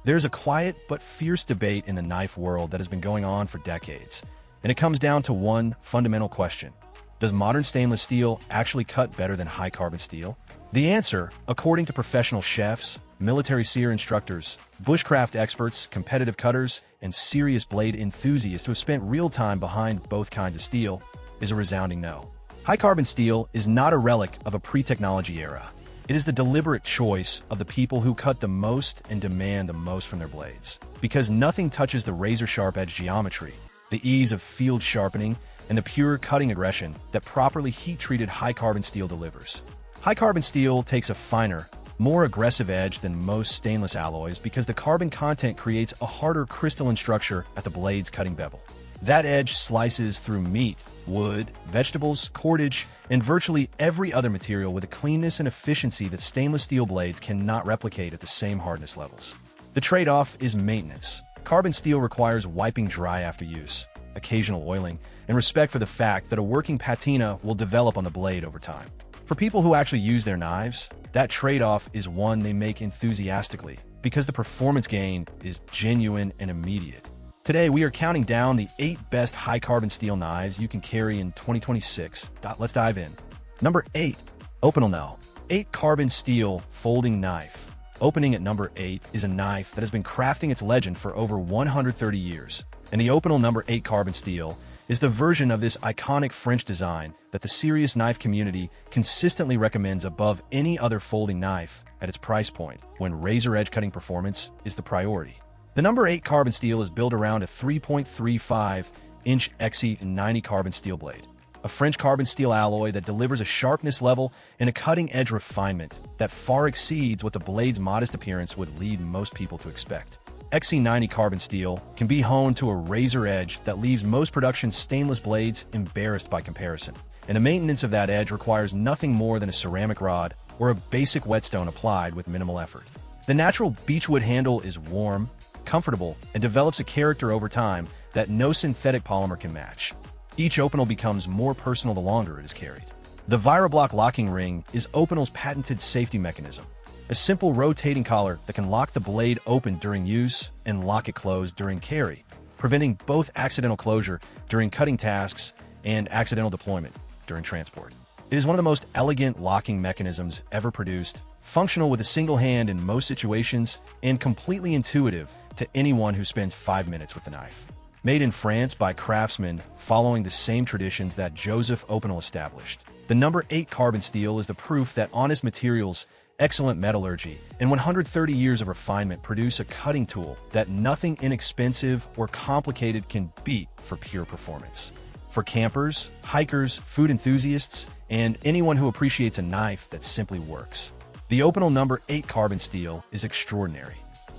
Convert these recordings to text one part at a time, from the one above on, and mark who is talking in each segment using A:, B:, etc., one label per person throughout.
A: There's a quiet but fierce debate in the knife world that has been going on for decades, and it comes down to one fundamental question. Does modern stainless steel actually cut better than high-carbon steel? The answer, according to professional chefs, military sear instructors, bushcraft experts, competitive cutters, and serious blade enthusiasts who have spent real time behind both kinds of steel, is a resounding no. High-carbon steel is not a relic of a pre-technology era. It is the deliberate choice of the people who cut the most and demand the most from their blades. Because nothing touches the razor-sharp edge geometry, the ease of field sharpening, and the pure cutting aggression that properly heat-treated high-carbon steel delivers. High-carbon steel takes a finer, more aggressive edge than most stainless alloys because the carbon content creates a harder crystalline structure at the blade's cutting bevel. That edge slices through meat, wood, vegetables, cordage, and virtually every other material with a cleanness and efficiency that stainless steel blades cannot replicate at the same hardness levels. The trade-off is maintenance. Carbon steel requires wiping dry after use, occasional oiling, and respect for the fact that a working patina will develop on the blade over time. For people who actually use their knives, that trade-off is one they make enthusiastically because the performance gain is genuine and immediate. Today, we are counting down the 8 best high-carbon steel knives you can carry in 2026. Let's dive in. Number 8. Opinel No. 8 Carbon Steel Folding Knife. Opening at number 8 is a knife that has been crafting its legend for over 130 years. And the Opinel number 8 Carbon Steel is the version of this iconic French design that the serious knife community consistently recommends above any other folding knife at its price point when razor-edge cutting performance is the priority. The number 8 carbon steel is built around a 3.35-inch ESEE 90 carbon steel blade, a French carbon steel alloy that delivers a sharpness level and a cutting-edge refinement that far exceeds what the blade's modest appearance would lead most people to expect. ESEE 90 carbon steel can be honed to a razor edge that leaves most production stainless blades embarrassed by comparison, and the maintenance of that edge requires nothing more than a ceramic rod or a basic whetstone applied with minimal effort. The natural beechwood handle is warm, comfortable, and develops a character over time that no synthetic polymer can match. Each Opinel becomes more personal the longer it is carried. The ViroBlock locking ring is Opinel's patented safety mechanism, a simple rotating collar that can lock the blade open during use and lock it closed during carry, preventing both accidental closure during cutting tasks and accidental deployment during transport. It is one of the most elegant locking mechanisms ever produced, functional with a single hand in most situations, and completely intuitive to anyone who spends 5 minutes with the knife. Made in France by craftsmen following the same traditions that Joseph Opinel established, the number 8 carbon steel is the proof that honest materials, excellent metallurgy, and 130 years of refinement produce a cutting tool that nothing inexpensive or complicated can beat for pure performance. For campers, hikers, food enthusiasts, and anyone who appreciates a knife that simply works, the Opinel number 8 carbon steel is extraordinary.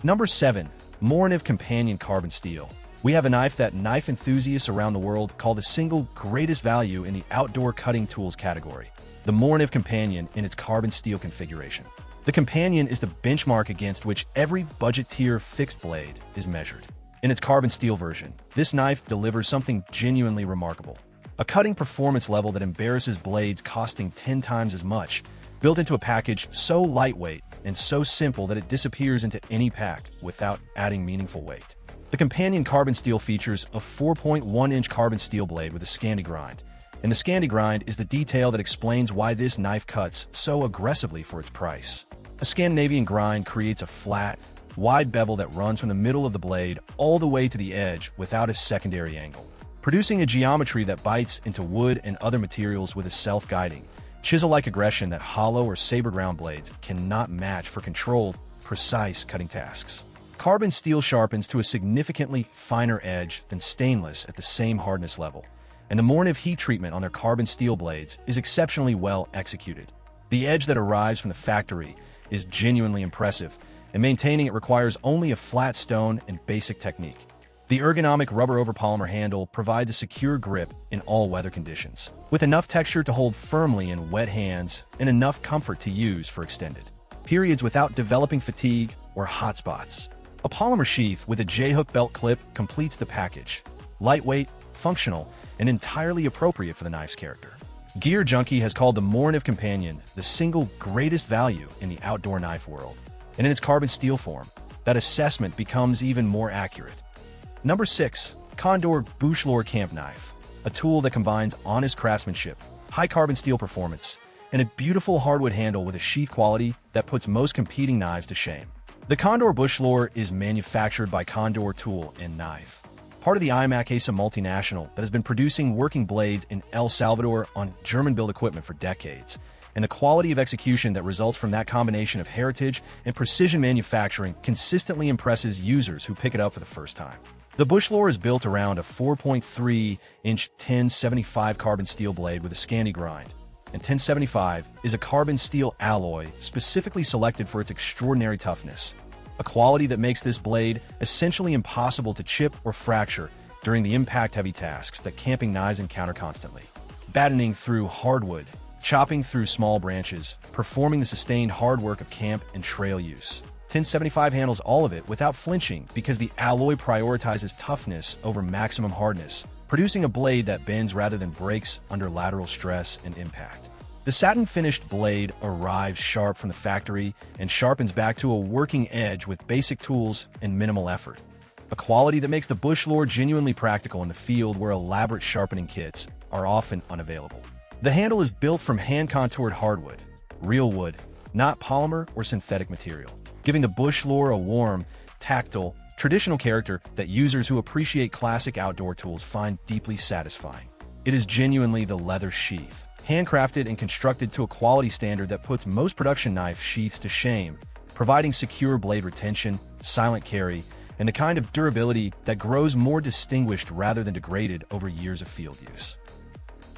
A: Number 7. Morakniv Companion Carbon Steel. We have a knife that knife enthusiasts around the world call the single greatest value in the outdoor cutting tools category, the Morakniv Companion in its carbon steel configuration. The Companion is the benchmark against which every budget-tier fixed blade is measured. In its carbon steel version, this knife delivers something genuinely remarkable. A cutting performance level that embarrasses blades costing 10 times as much, built into a package so lightweight and so simple that it disappears into any pack without adding meaningful weight. The Companion carbon steel features a 4.1-inch carbon steel blade with a Scandi grind, and the Scandi grind is the detail that explains why this knife cuts so aggressively for its price. A Scandinavian grind creates a flat, wide bevel that runs from the middle of the blade all the way to the edge without a secondary angle, producing a geometry that bites into wood and other materials with a self-guiding, chisel-like aggression that hollow or saber-ground blades cannot match for controlled, precise cutting tasks. Carbon steel sharpens to a significantly finer edge than stainless at the same hardness level, and the Morakniv heat treatment on their carbon steel blades is exceptionally well executed. The edge that arrives from the factory is genuinely impressive, and maintaining it requires only a flat stone and basic technique. The ergonomic rubber-over-polymer handle provides a secure grip in all weather conditions, with enough texture to hold firmly in wet hands and enough comfort to use for extended periods without developing fatigue or hot spots. A polymer sheath with a J-hook belt clip completes the package. Lightweight, functional, and entirely appropriate for the knife's character. Gear Junkie has called the Morakniv Companion the single greatest value in the outdoor knife world. And in its carbon steel form, that assessment becomes even more accurate. Number 6. Condor Bushlore Camp Knife, a tool that combines honest craftsmanship, high carbon steel performance, and a beautiful hardwood handle with a sheath quality that puts most competing knives to shame. The Condor Bushlore is manufactured by Condor Tool and Knife, part of the IMAC-ESEE multinational that has been producing working blades in El Salvador on German-built equipment for decades, and the quality of execution that results from that combination of heritage and precision manufacturing consistently impresses users who pick it up for the first time. The Bushlore is built around a 4.3-inch 1075 carbon steel blade with a Scandi grind, and 1075 is a carbon steel alloy specifically selected for its extraordinary toughness, a quality that makes this blade essentially impossible to chip or fracture during the impact-heavy tasks that camping knives encounter constantly. Battening through hardwood, chopping through small branches, performing the sustained hard work of camp and trail use. 1075 handles all of it without flinching because the alloy prioritizes toughness over maximum hardness, producing a blade that bends rather than breaks under lateral stress and impact. The satin-finished blade arrives sharp from the factory and sharpens back to a working edge with basic tools and minimal effort, a quality that makes the Bushlore genuinely practical in the field where elaborate sharpening kits are often unavailable. The handle is built from hand-contoured hardwood, real wood, not polymer or synthetic material, giving the Bushlore a warm, tactile, traditional character that users who appreciate classic outdoor tools find deeply satisfying. It is genuinely the leather sheath, handcrafted and constructed to a quality standard that puts most production knife sheaths to shame, providing secure blade retention, silent carry, and the kind of durability that grows more distinguished rather than degraded over years of field use.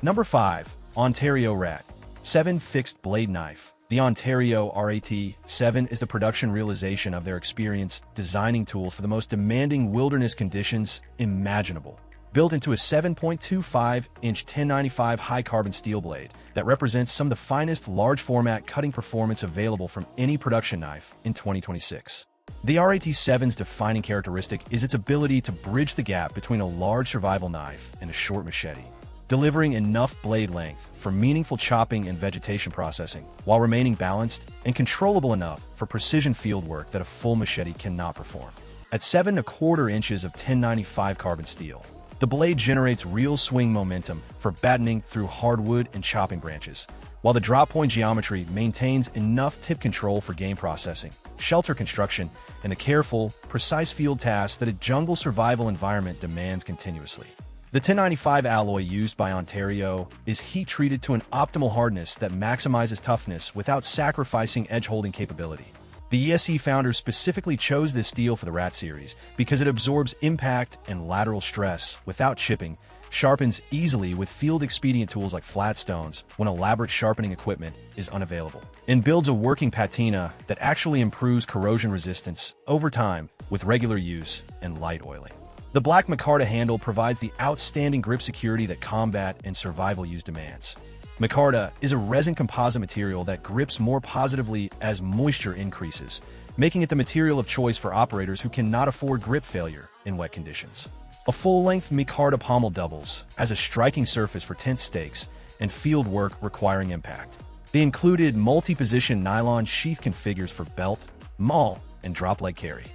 A: Number 5. Ontario RAT7 Fixed Blade Knife. The Ontario RAT7 is the production realization of their experience designing tools for the most demanding wilderness conditions imaginable. Built into a 7.25-inch 1095 high-carbon steel blade that represents some of the finest large-format cutting performance available from any production knife in 2026. The RAT7's defining characteristic is its ability to bridge the gap between a large survival knife and a short machete, delivering enough blade length for meaningful chopping and vegetation processing, while remaining balanced and controllable enough for precision field work that a full machete cannot perform. At 7.25 inches of 1095 carbon steel, the blade generates real swing momentum for battening through hardwood and chopping branches, while the drop point geometry maintains enough tip control for game processing, shelter construction, and the careful, precise field tasks that a jungle survival environment demands continuously. The 1095 alloy used by Ontario is heat-treated to an optimal hardness that maximizes toughness without sacrificing edge-holding capability. The ESEE founders specifically chose this steel for the RAT series because it absorbs impact and lateral stress without chipping, sharpens easily with field-expedient tools like flat stones when elaborate sharpening equipment is unavailable, and builds a working patina that actually improves corrosion resistance over time with regular use and light oiling. The black micarta handle provides the outstanding grip security that combat and survival use demands. Micarta is a resin composite material that grips more positively as moisture increases, making it the material of choice for operators who cannot afford grip failure in wet conditions. A full-length micarta pommel doubles as a striking surface for tent stakes and field work requiring impact. The included multi-position nylon sheath configures for belt, maul, and drop leg carry.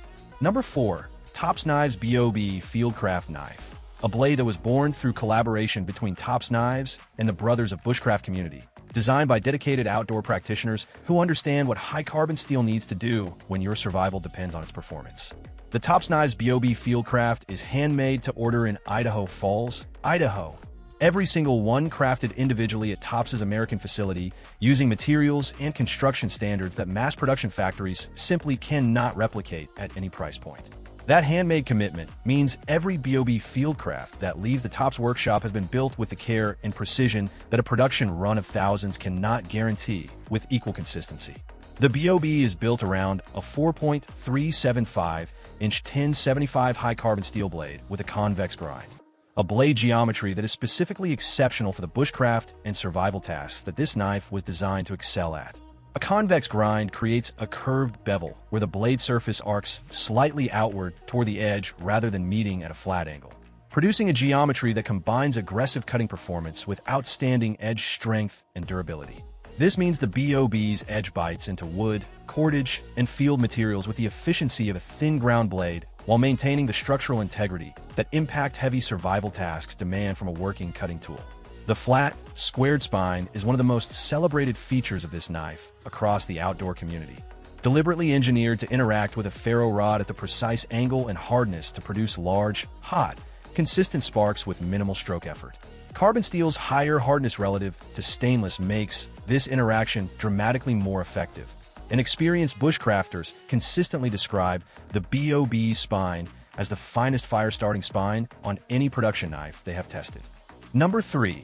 A: Number 4. Tops Knives B.O.B. FIELDCRAFT Knife, a blade that was born through collaboration between Tops Knives and the Brothers of Bushcraft community, designed by dedicated outdoor practitioners who understand what high-carbon steel needs to do when your survival depends on its performance. The Tops Knives B.O.B. FIELDCRAFT is handmade to order in Idaho Falls, Idaho. Every single one crafted individually at Tops' American facility using materials and construction standards that mass production factories simply cannot replicate at any price point. That handmade commitment means every B.O.B. FIELDCRAFT that leaves the Tops workshop has been built with the care and precision that a production run of thousands cannot guarantee with equal consistency. The B.O.B. is built around a 4.375-inch 1075 high-carbon steel blade with a convex grind, a blade geometry that is specifically exceptional for the bushcraft and survival tasks that this knife was designed to excel at. A convex grind creates a curved bevel where the blade surface arcs slightly outward toward the edge rather than meeting at a flat angle, producing a geometry that combines aggressive cutting performance with outstanding edge strength and durability. This means the B.O.B's edge bites into wood, cordage, and field materials with the efficiency of a thin ground blade while maintaining the structural integrity that impact-heavy survival tasks demand from a working cutting tool. The flat, squared spine is one of the most celebrated features of this knife across the outdoor community. Deliberately engineered to interact with a ferro rod at the precise angle and hardness to produce large, hot, consistent sparks with minimal stroke effort. Carbon steel's higher hardness relative to stainless makes this interaction dramatically more effective, and experienced bushcrafters consistently describe the B.O.B spine as the finest fire-starting spine on any production knife they have tested. Number 3.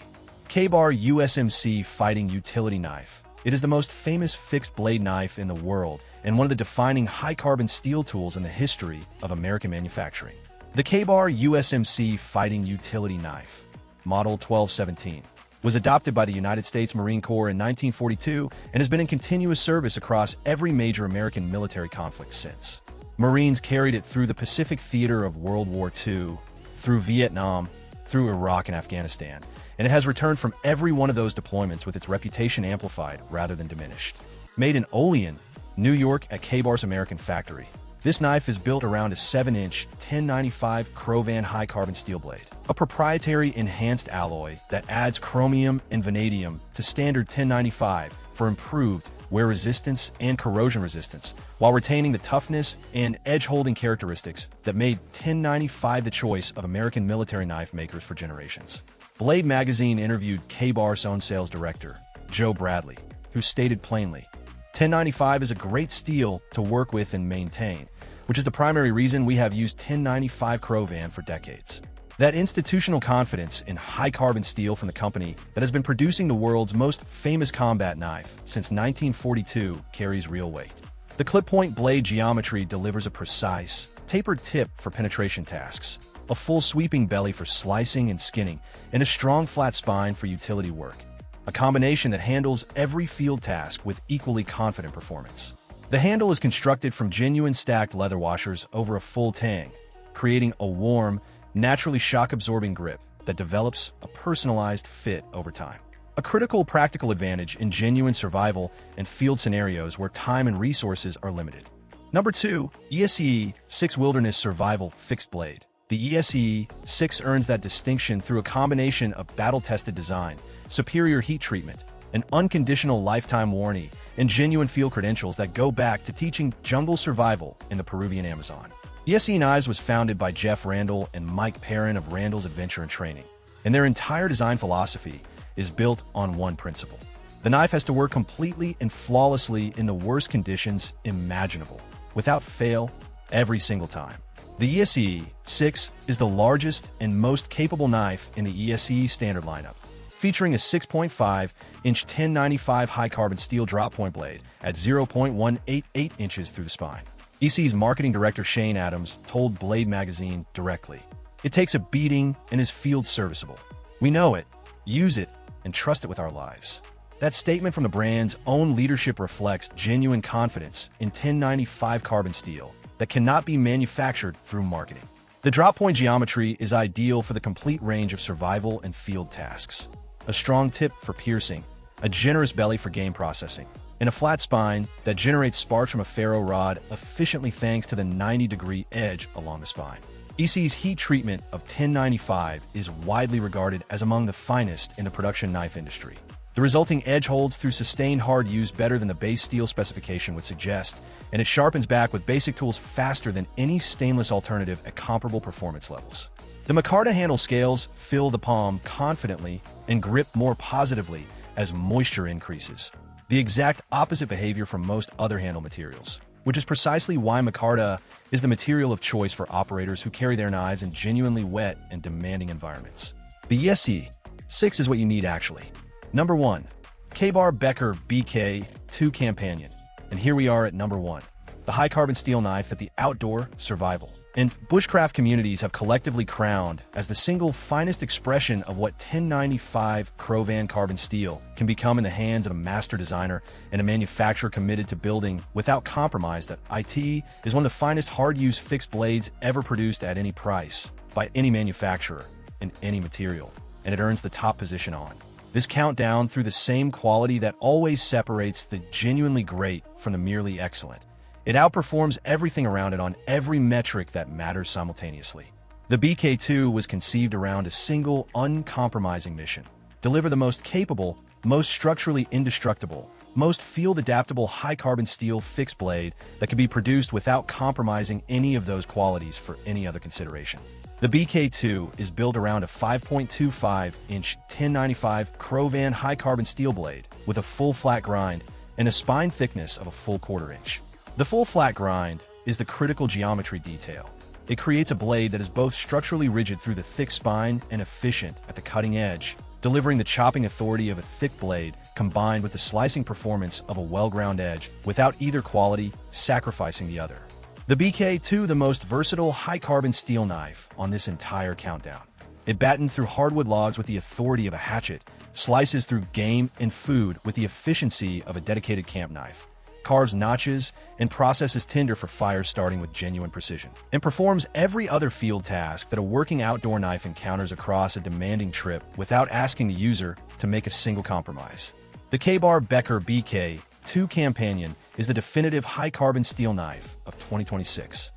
A: Ka-Bar USMC Fighting Utility Knife. It is the most famous fixed-blade knife in the world and one of the defining high-carbon steel tools in the history of American manufacturing. The Ka-Bar USMC Fighting Utility Knife, Model 1217, was adopted by the United States Marine Corps in 1942 and has been in continuous service across every major American military conflict since. Marines carried it through the Pacific theater of World War II, through Vietnam, through Iraq and Afghanistan, and it has returned from every one of those deployments with its reputation amplified rather than diminished. Made in Olean, New York at Ka-Bar's American factory, this knife is built around a 7-inch 1095 Crovan high-carbon steel blade, a proprietary enhanced alloy that adds chromium and vanadium to standard 1095 for improved wear resistance and corrosion resistance, while retaining the toughness and edge-holding characteristics that made 1095 the choice of American military knife makers for generations. Blade Magazine interviewed Ka-Bar's own sales director, Joe Bradley, who stated plainly, "1095 is a great steel to work with and maintain, which is the primary reason we have used 1095 Crovan for decades." That institutional confidence in high-carbon steel from the company that has been producing the world's most famous combat knife since 1942 carries real weight. The clip-point blade geometry delivers a precise, tapered tip for penetration tasks, a full sweeping belly for slicing and skinning, and a strong flat spine for utility work, a combination that handles every field task with equally confident performance. The handle is constructed from genuine stacked leather washers over a full tang, creating a warm, naturally shock-absorbing grip that develops a personalized fit over time. A critical practical advantage in genuine survival and field scenarios where time and resources are limited. Number 2. ESEE 6 Wilderness Survival Fixed Blade. The ESEE 6 earns that distinction through a combination of battle-tested design, superior heat treatment, an unconditional lifetime warranty, and genuine field credentials that go back to teaching jungle survival in the Peruvian Amazon. ESEE Knives was founded by Jeff Randall and Mike Perrin of Randall's Adventure and Training, and their entire design philosophy is built on one principle. The knife has to work completely and flawlessly in the worst conditions imaginable, without fail, every single time. The ESEE 6 is the largest and most capable knife in the ESEE standard lineup, featuring a 6.5-inch 1095 high-carbon steel drop-point blade at 0.188 inches through the spine. ESEE's marketing director Shane Adams told Blade Magazine directly, "It takes a beating and is field serviceable. We know it, use it, and trust it with our lives." That statement from the brand's own leadership reflects genuine confidence in 1095 carbon steel that cannot be manufactured through marketing. The drop-point geometry is ideal for the complete range of survival and field tasks. A strong tip for piercing, a generous belly for game processing, and a flat spine that generates sparks from a ferro rod efficiently thanks to the 90-degree edge along the spine. ESEE's heat treatment of 1095 is widely regarded as among the finest in the production knife industry. The resulting edge holds through sustained hard use better than the base steel specification would suggest, and it sharpens back with basic tools faster than any stainless alternative at comparable performance levels. The micarta handle scales fill the palm confidently and grip more positively as moisture increases. The exact opposite behavior from most other handle materials, which is precisely why micarta is the material of choice for operators who carry their knives in genuinely wet and demanding environments. The ESEE 6 is what you need actually. Number 1. Ka-Bar Becker BK2 Companion. And here we are at number 1. The high-carbon steel knife that the outdoor, survival, and bushcraft communities have collectively crowned as the single finest expression of what 1095 Crovan carbon steel can become in the hands of a master designer and a manufacturer committed to building without compromise. That IT is one of the finest hard-use fixed blades ever produced at any price, by any manufacturer, in any material, and it earns the top position on This countdown through the same quality that always separates the genuinely great from the merely excellent. It outperforms everything around it on every metric that matters simultaneously. The BK2 was conceived around a single, uncompromising mission: deliver the most capable, most structurally indestructible, most field-adaptable high-carbon steel fixed blade that can be produced without compromising any of those qualities for any other consideration. The BK2 is built around a 5.25-inch 1095 Crovan high-carbon steel blade with a full flat grind and a spine thickness of a full quarter-inch. The full flat grind is the critical geometry detail. It creates a blade that is both structurally rigid through the thick spine and efficient at the cutting edge, delivering the chopping authority of a thick blade combined with the slicing performance of a well-ground edge without either quality sacrificing the other. The BK2, the most versatile high-carbon steel knife on this entire countdown. It battened through hardwood logs with the authority of a hatchet, slices through game and food with the efficiency of a dedicated camp knife, carves notches, and processes tinder for fire starting with genuine precision, and performs every other field task that a working outdoor knife encounters across a demanding trip without asking the user to make a single compromise. The Becker BK2 Companion is the definitive high-carbon steel knife of 2026.